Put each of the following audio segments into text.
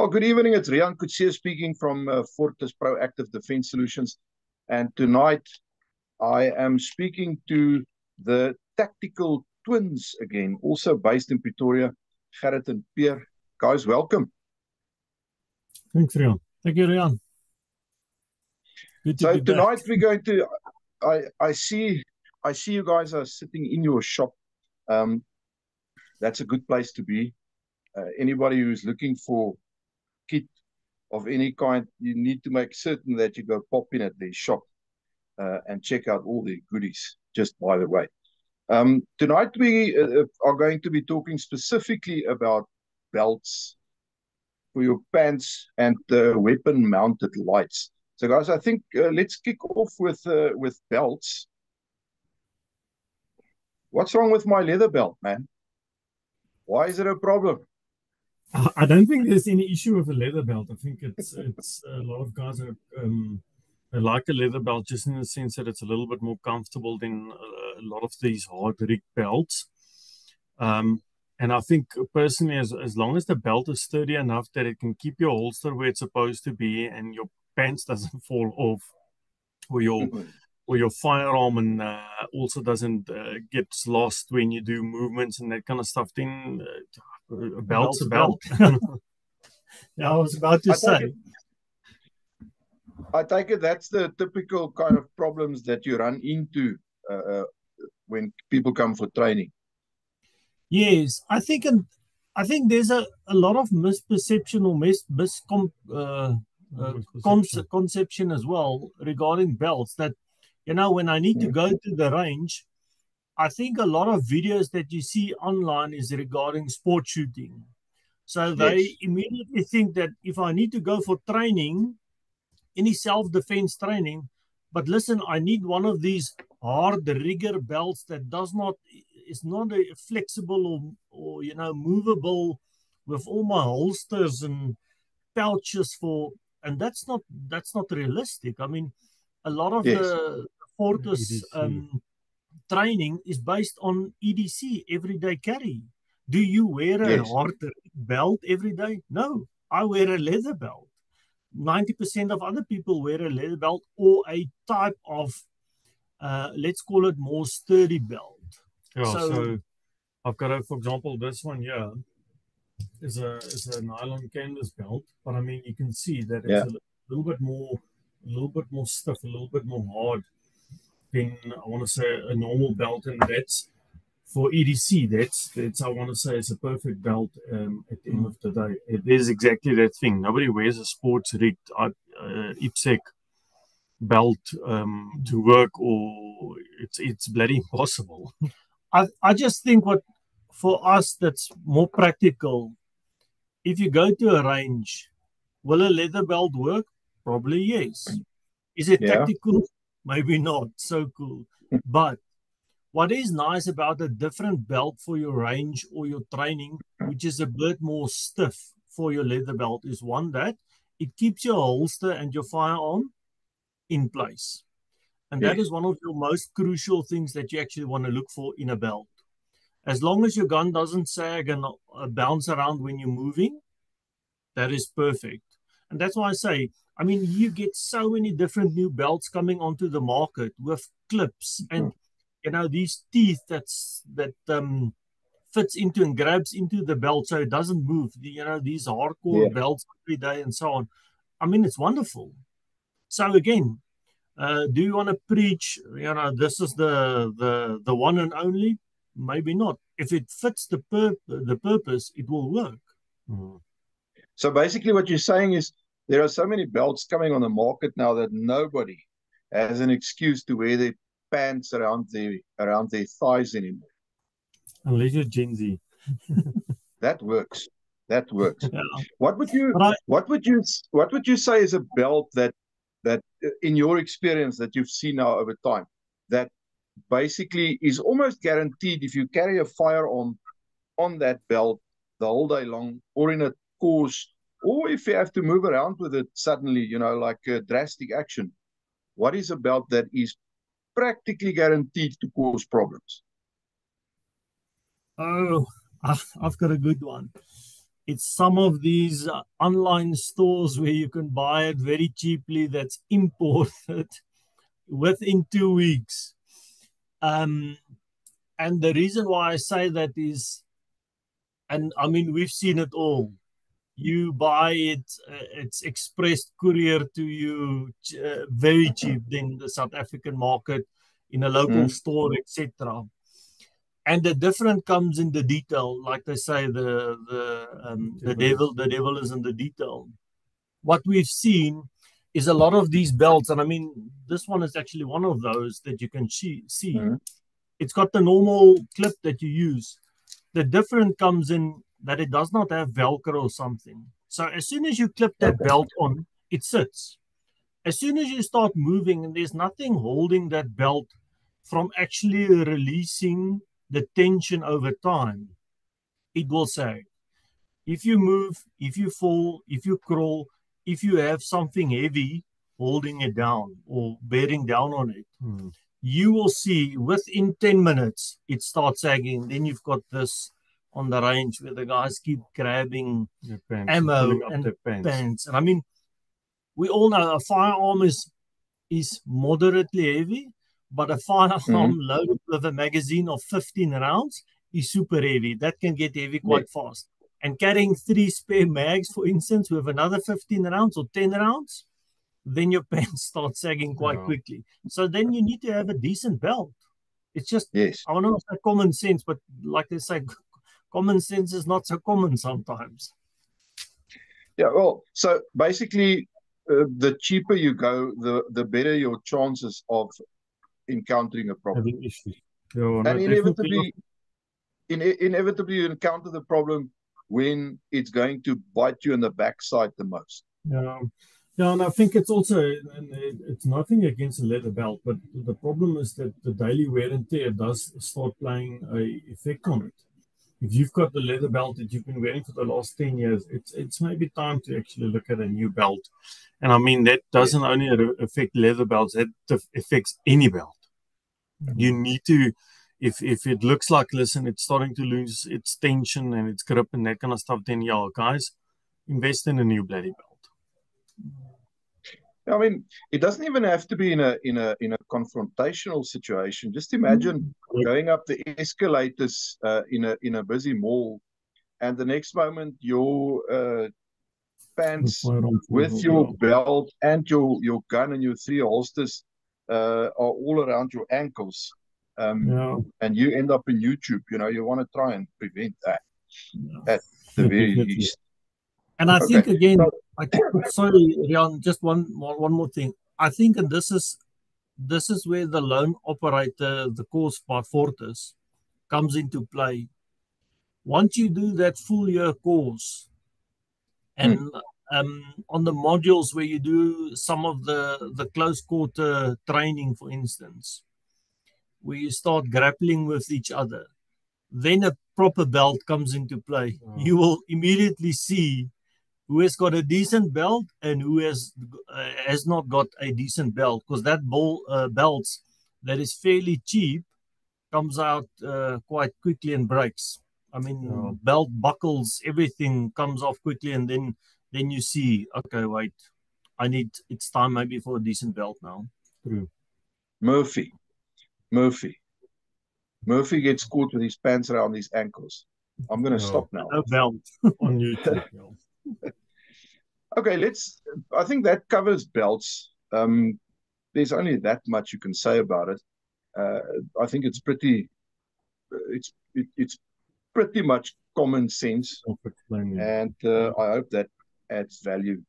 good evening. It's Rian Kutsia speaking from Fortis Proactive Defense Solutions. And tonight I am speaking to the tactical twins again, also based in Pretoria, Gerrit and Pierre. Guys, welcome. Thanks, Rian. Thank you, Rian. Good to be tonight back. We're going to, I see you guys are sitting in your shop. That's a good place to be. Anybody who's looking for kit of any kind, you need to make certain that you go pop in at their shop and check out all the goodies, just by the way. Tonight we are going to be talking specifically about belts for your pants and weapon mounted lights. So guys, I think let's kick off with belts. What's wrong with my leather belt, man? Why is it a problem? I don't think there's any issue with a leather belt. I think it's a lot of guys are they like a leather belt just in the sense that it's a little bit more comfortable than a lot of these hard rig belts. And I think personally, as long as the belt is sturdy enough that it can keep your holster where it's supposed to be and your pants doesn't fall off, or your firearm and also doesn't gets lost when you do movements and that kind of stuff, then a belt's a belt. Yeah, I was about to say. I take it that's the typical kind of problems that you run into when people come for training. Yes, I think there's a lot of misperception or conception as well regarding belts, that when I need to go to the range, I think a lot of videos that you see online is regarding sport shooting. So they immediately think that if I need to go for training, any self-defense training, but listen, I need one of these hard rigger belts that is not a flexible or movable with all my holsters and pouches and that's not realistic. I mean, a lot of the Fortis training is based on EDC, everyday carry. Do you wear a hard belt every day? No, I wear a leather belt. 90% of other people wear a leather belt or a type of, let's call it more sturdy belt. Yeah, so I've got, for example, this one here is a nylon canvas belt, but I mean, you can see that it's a little bit more stiff, a little bit more hard than, I want to say, a normal belt, and that's for EDC. That's I want to say it's a perfect belt at the end of the day. It is exactly that thing. Nobody wears a sports rigged IPSEC belt to work, or it's bloody impossible. I just think for us that's more practical. If you go to a range, will a leather belt work? Probably yes. Is it tactical? Maybe not so cool. But what is nice about a different belt for your range or your training, which is a bit more stiff for your leather belt, is one that it keeps your holster and your firearm in place. And that is one of the most crucial things that you actually want to look for in a belt. As long as your gun doesn't sag and bounce around when you're moving, that is perfect. And that's why I say, I mean, you get so many different new belts coming onto the market with clips and these teeth that fits into and grabs into the belt so it doesn't move. These hardcore belts every day and so on. I mean, it's wonderful. So again, do you want to preach? This is the one and only. Maybe not. If it fits the purpose, it will work. So basically, what you're saying is there are so many belts coming on the market now that nobody has an excuse to wear their pants around their thighs anymore. Unless you're Gen Z. That works. That works. Yeah. What would you say is a belt that in your experience that you've seen now over time that basically is almost guaranteed if you carry a firearm on that belt the whole day long, or in a course, or if you have to move around with it suddenly, like a drastic action? What is a belt that is practically guaranteed to cause problems? Oh, I've got a good one. It's some of these online stores where you can buy it very cheaply that's imported within 2 weeks. And the reason why I say that is, and I mean, we've seen it all. You buy it, it's express courier to you very cheap than the South African market in a local store, etc. And the difference comes in the detail, like they say, the devil is in the detail. What we've seen is a lot of these belts, and I mean, this one is actually one of those that you can see. It's got the normal clip that you use. The difference comes in that it does not have Velcro or something. So as soon as you clip that belt on, it sits. As soon as you start moving, and there's nothing holding that belt from actually releasing the tension over time, it will sag. If you move, if you fall, if you crawl, if you have something heavy holding it down or bearing down on it, you will see within 10 minutes it starts sagging. Then you've got this on the range where the guys keep grabbing ammo and pants. And I mean, we all know a firearm is moderately heavy, but a firearm loaded with a magazine of 15 rounds is super heavy. That can get heavy quite fast. And carrying 3 spare mags, for instance, with another 15 rounds or 10 rounds, then your pants start sagging quite quickly. So then you need to have a decent belt. It's just, I don't know if it's common sense, but like they say, common sense is not so common sometimes. Yeah, well, so basically, the cheaper you go, the better your chances of encountering a problem. Having issues. And inevitably you encounter the problem when it's going to bite you in the backside the most. Yeah, and I think it's also, and it's nothing against a leather belt, but the problem is that the daily wear and tear does start playing an effect on it. If you've got the leather belt that you've been wearing for the last 10 years, it's maybe time to actually look at a new belt. And I mean, that doesn't only affect leather belts, that affects any belt. You need to, if it looks like, listen, it's starting to lose its tension and its grip and that kind of stuff, then yeah, guys, invest in a new bloody belt. I mean, it doesn't even have to be in a confrontational situation. Just imagine going up the escalators in a busy mall, and the next moment your pants with your belt and your gun and your 3 holsters are all around your ankles, and you end up in YouTube. You want to try and prevent that at the very least. And I think again, sorry, Riaan, just one more thing. I think, and this is where the loan operator, the course by Fortis, comes into play. Once you do that full year course, and on the modules where you do some of the close quarter training, for instance, where you start grappling with each other, then a proper belt comes into play. You will immediately see who has got a decent belt and who has not got a decent belt, because that belts that is fairly cheap comes out quite quickly and breaks. I mean, belt buckles, everything comes off quickly, and then you see, okay, wait, it's time maybe for a decent belt now. True. Murphy gets caught with his pants around his ankles. I'm going to stop now. No belt on YouTube. Okay, I think that covers belts. There's only that much you can say about it. I think it's pretty much common sense, and I hope that adds value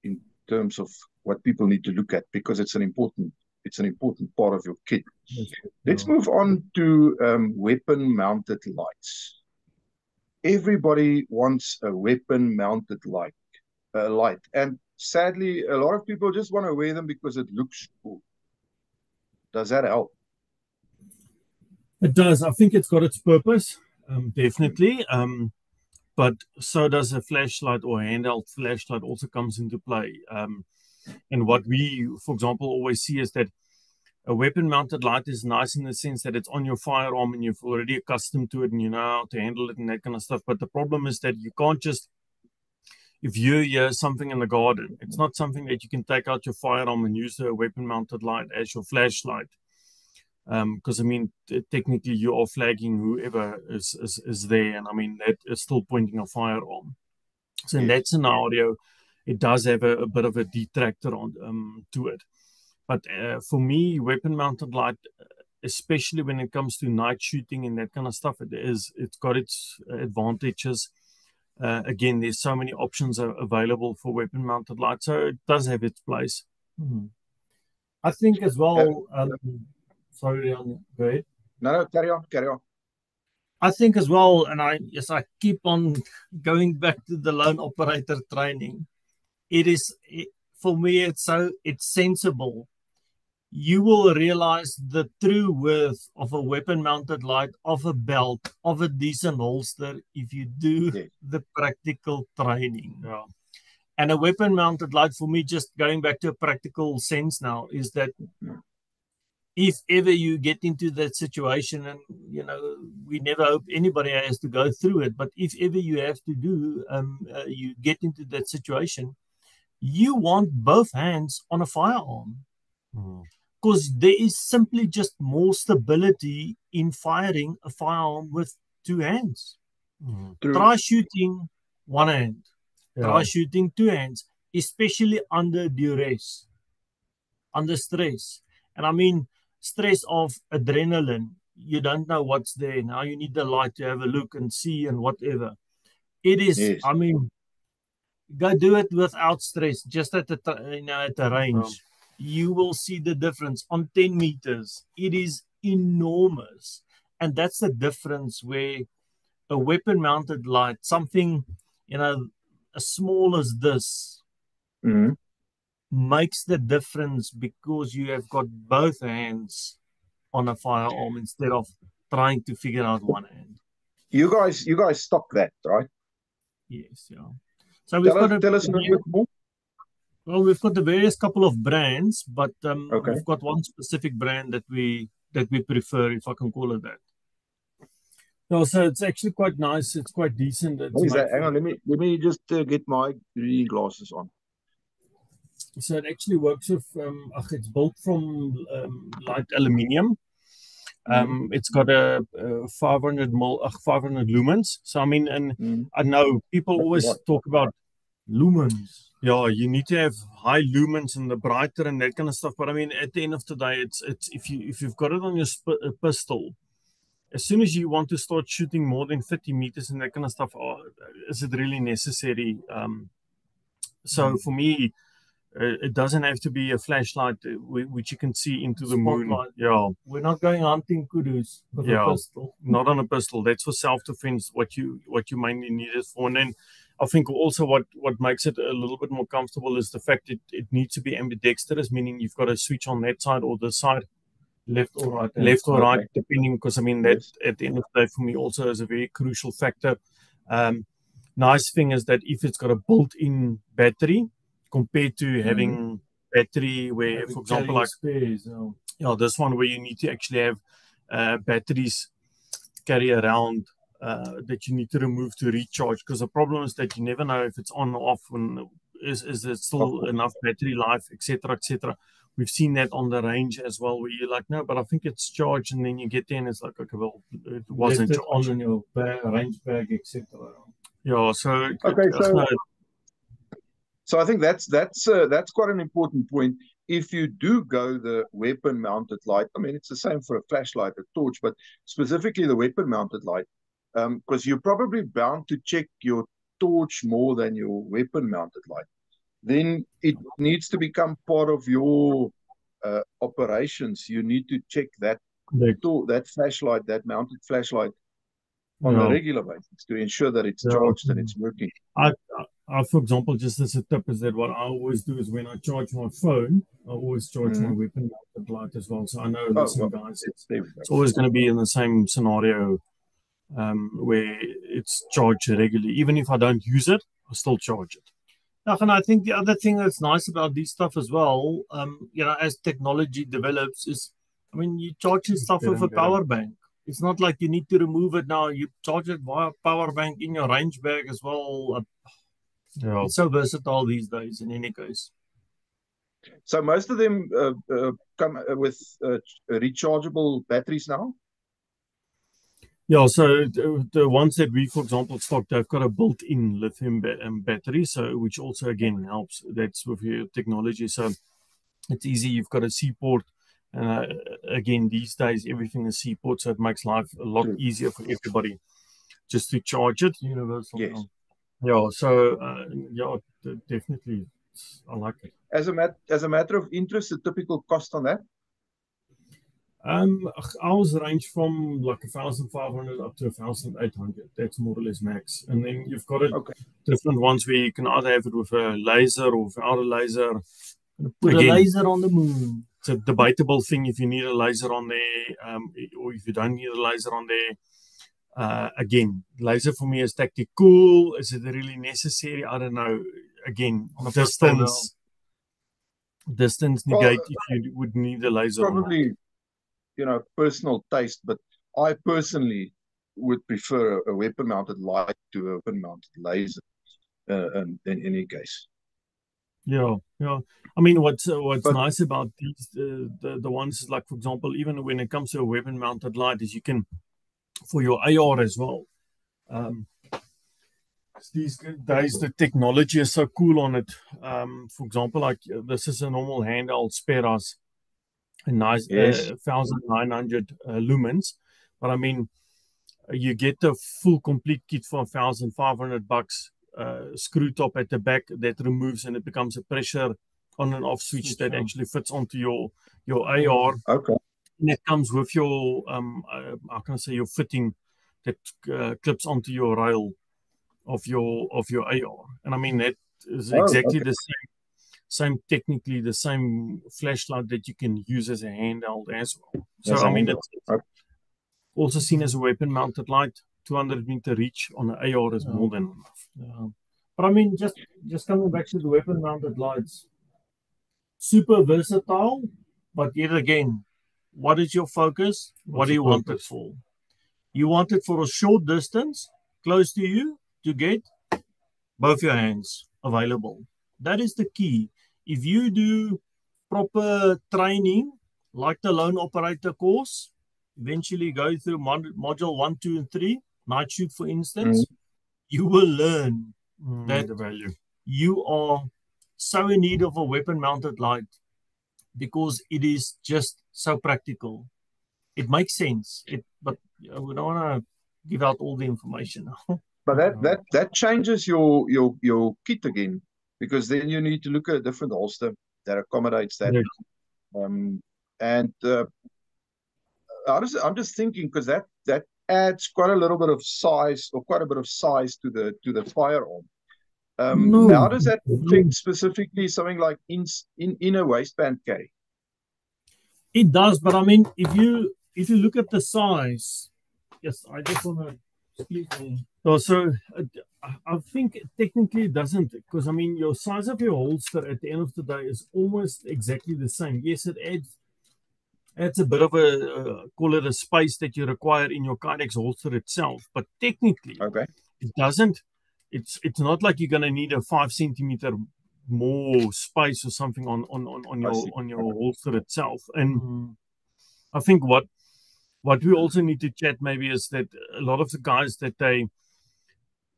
in terms of what people need to look at, because it's an important part of your kit. Let's move on to weapon-mounted lights. Everybody wants a weapon-mounted light, and sadly, a lot of people just want to wear them because it looks cool. Does that help? It does. I think it's got its purpose, definitely. But so does a flashlight, or a handheld flashlight also comes into play. And what we, for example, always see is that A weapon-mounted light is nice in the sense that it's on your firearm and you've already accustomed to it and you know how to handle it and that kind of stuff. But the problem is that you can't just, if you hear something in the garden, it's not something that you can take out your firearm and use the weapon-mounted light as your flashlight. Because I mean, technically you are flagging whoever is there, and I mean that is still pointing a firearm. So in that scenario, it does have a bit of a detractor on to it. But for me, weapon-mounted light, especially when it comes to night shooting and that kind of stuff, it's got its advantages. Again, there's so many options available for weapon-mounted light, so it does have its place. Mm-hmm. I think as well. Sorry, Leon, go ahead. No, carry on. I think as well, and I keep on going back to the lone operator training. For me, it's sensible. You will realize the true worth of a weapon-mounted light, of a belt, of a decent holster if you do the practical training. Yeah. And a weapon-mounted light, for me, just going back to a practical sense now, is that if ever you get into that situation, and you know, we never hope anybody has to go through it, but if ever you have to you get into that situation, you want both hands on a firearm. Because there is simply just more stability in firing a firearm with two hands. Try shooting one hand. Try shooting two hands, especially under duress, under stress. And I mean, stress of adrenaline. You don't know what's there. Now you need the light to have a look and see and whatever. It is, I mean, go do it without stress, just at the range. You will see the difference on 10 meters. It is enormous. And that's the difference where a weapon-mounted light, something, you know, as small as this, makes the difference because you have got both hands on a firearm instead of trying to figure out one hand. You guys stock that, right? Yes, yeah. So tell us a little bit more. Well, we've got the various couple of brands, but we've got one specific brand that we prefer, if I can call it that. No, so it's actually quite nice. It's quite decent. What is that? Hang on, let me just get my reading glasses on. So it actually works with it's built from light aluminium. It's got a 500 lumens. So I mean, and I know people always talk about lumens. Yeah, you need to have high lumens and the brighter and that kind of stuff. But I mean, at the end of the day, it's if you've got it on your pistol, as soon as you want to start shooting more than 30 meters and that kind of stuff, is it really necessary? So for me, it doesn't have to be a flashlight which you can see into the moon. Yeah, we're not going hunting kudus with a pistol. Not on a pistol. That's for self-defense. What you mainly need it for. And then I think also what makes it a little bit more comfortable is the fact that it needs to be ambidextrous, meaning you've got to switch on that side or this side, left or right, depending. Because I mean that at the end of the day for me also is a very crucial factor. Nice thing is that if it's got a built-in battery, compared to having battery where, for example, like space, this one where you need to actually have batteries carry around that you need to remove to recharge, because the problem is that you never know if it's on or off, and is there still enough battery life, etc., etc. We've seen that on the range as well, where you're like, no, but I think it's charged, and then you get there and it's like, okay, well, it wasn't charged. On in your range bag, etc. Yeah, so So I think that's quite an important point. If you do go the weapon-mounted light, I mean, it's the same for a flashlight, a torch, but specifically the weapon-mounted light, because you're probably bound to check your torch more than your weapon-mounted light. Then it needs to become part of your operations. You need to check that flashlight, that mounted flashlight, on a regular basis to ensure that it's charged and it's working. For example, just as a tip, is that what I always do is when I charge my phone, I always charge my weapon-mounted light as well. So I know, guys, it's always going to be in the same scenario where it's charged regularly. Even if I don't use it, I still charge it. And I think the other thing that's nice about these stuff as well, as technology develops, is, I mean, you charge this stuff with a power bank. It's not like you need to remove it now. You charge it via power bank in your range bag as well. It's so versatile these days. In any case, so most of them come with rechargeable batteries now. Yeah, so the ones that we, for example, stock, they've got a built-in lithium battery, so which also again helps. That's with your technology, so it's easy. You've got a C-port, and again, these days everything is C-port, so it makes life a lot easier for everybody just to charge it. Universal. Yes. Yeah. So definitely, I like it. As a matter of interest, the typical cost on that. Ours range from like 1,500 up to 1,800. That's more or less max. And then you've got different ones where you can either have it with a laser or without a laser. Put a laser on the moon. It's a debatable thing if you need a laser on there, or if you don't need a laser on there. Again, laser for me is tactical. Is it really necessary? I don't know. Again, distance negate if you would need a laser. Probably. Personal taste, but I personally would prefer a weapon-mounted light to a weapon-mounted laser. In any case. Yeah. I mean, what's nice about these the ones like, for example, even when it comes to a weapon-mounted light, is you can, for your AR as well. These days the technology is so cool on it. For example, like this is a normal handheld Speras. A nice 1,900 lumens, but I mean, you get the full complete kit for $1,500. Screw top at the back that removes, and it becomes a pressure on and off switch that actually fits onto your AR. Okay. And it comes with your how can I say, your fitting that clips onto your rail of your AR, and I mean that is exactly the same technically the same flashlight that you can use as a handheld as well. So I mean, it's also seen as a weapon-mounted light. 200-meter reach on an AR is more than enough. Yeah. But I mean, just coming back to the weapon-mounted lights, super versatile. But yet again, what is your focus? What do you want it for? You want it for a short distance, close to you, to get both your hands available. That is the key. If you do proper training, like the lone operator course, eventually go through module 1, 2, and 3, night shoot, for instance, you will learn that the value. You are so in need of a weapon-mounted light because it is just so practical. It makes sense. But we don't want to give out all the information now. But that changes your kit again, because then you need to look at a different holster that accommodates that. I'm just thinking, because that adds quite a little bit of size, or quite a bit of size to the firearm. How does that affect specifically something like inner waistband carry? It does, but I mean, if you look at the size, yes, I just want to split me. So I think technically it doesn't, because I mean, your size of your holster at the end of the day is almost exactly the same. Yes, it adds a bit of a call it a space that you require in your Kydex holster itself, but technically it doesn't. It's not like you're going to need a 5 centimeter more space or something on your holster itself. And I think what we also need to chat maybe is that a lot of the guys that they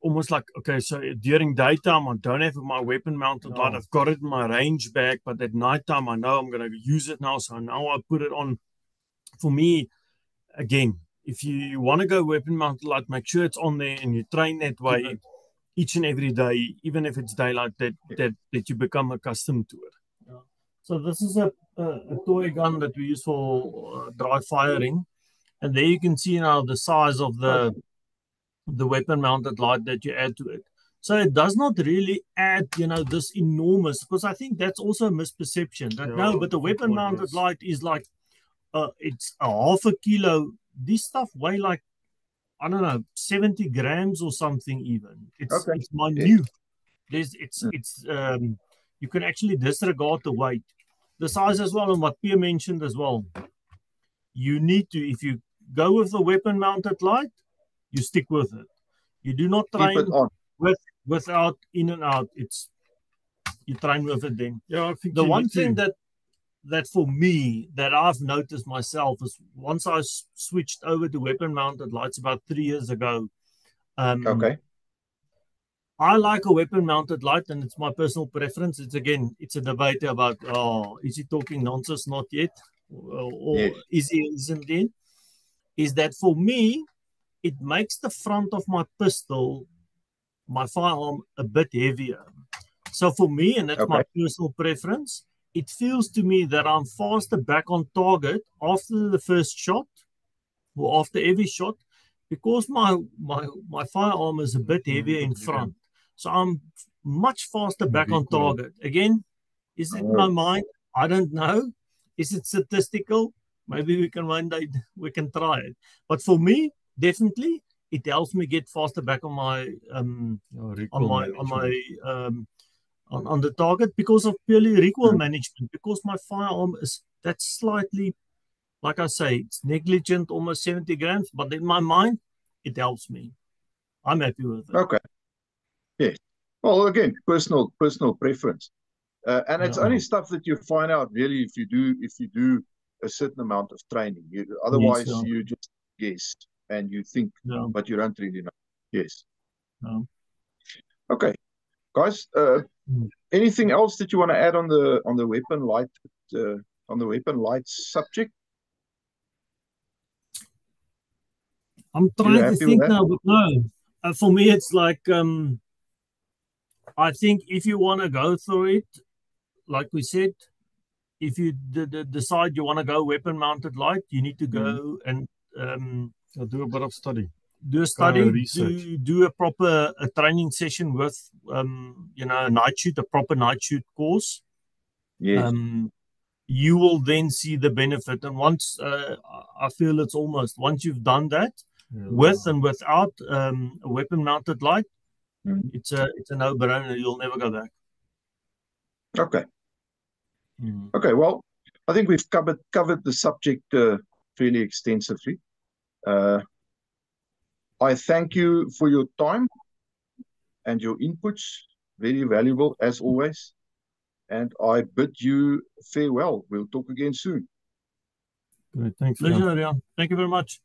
almost like, okay, so during daytime I don't have my weapon mounted light, I've got it in my range bag, but at nighttime I know I'm going to use it now, so now I put it on. For me, again, if you want to go weapon mounted light, make sure it's on there and you train that way each and every day, even if it's daylight, that you become accustomed to it. Yeah. So this is a toy gun that we use for dry firing, and there you can see now the size of the weapon mounted light that you add to it. So it does not really add, this enormous, because I think that's also a misperception that but the weapon mounted light is like it's a half a kilo. This stuff weigh like, I don't know, 70 grams or something even. It's minute. You can actually disregard the weight, the size as well, and what Pierre mentioned as well. You need to, if you go with the weapon-mounted light, you stick with it. You do not train without in and out. You train with it then. Yeah, I think the one thing that for me that I've noticed myself is once I switched over to weapon-mounted lights about 3 years ago. Okay. I like a weapon-mounted light, and it's my personal preference. It's a debate about, is he talking nonsense? Not yet, or yes. Isn't it? Is that for me, it makes the front of my pistol, my firearm, a bit heavier. So for me, and that's my personal preference, it feels to me that I'm faster back on target after the first shot or after every shot, because my firearm is a bit heavier in front. So I'm much faster back on target. Again, is it my mind? I don't know. Is it statistical? Maybe one day we can try it. But for me, definitely, it helps me get faster back on my on the target because of purely recoil management. Because my firearm is that's slightly, like I say, it's negligent, almost 70 grams. But in my mind, it helps me. I'm happy with it. Okay. Yes. Well, again, personal preference, and it's only stuff that you find out really if you do a certain amount of training. Otherwise, you just guess and you think, but you don't really know. Yes. No. Okay, guys. Anything else that you want to add on the weapon light subject? I'm trying to think now, but no. For me, it's like I think if you want to go through it, like we said, if you decide you want to go weapon-mounted light, you need to go and do a bit of study. Do a study, do a proper training session with a proper night shoot course. Yes. You will then see the benefit. And once I feel it's almost once you've done that, with and without a weapon-mounted light, it's a no-brainer. You'll never go back. Okay. Okay. Well, I think we've covered the subject fairly extensively. I thank you for your time and your inputs. Very valuable as always. And I bid you farewell. We'll talk again soon. Great. Thanks. Pleasure, Rian. Thank you very much.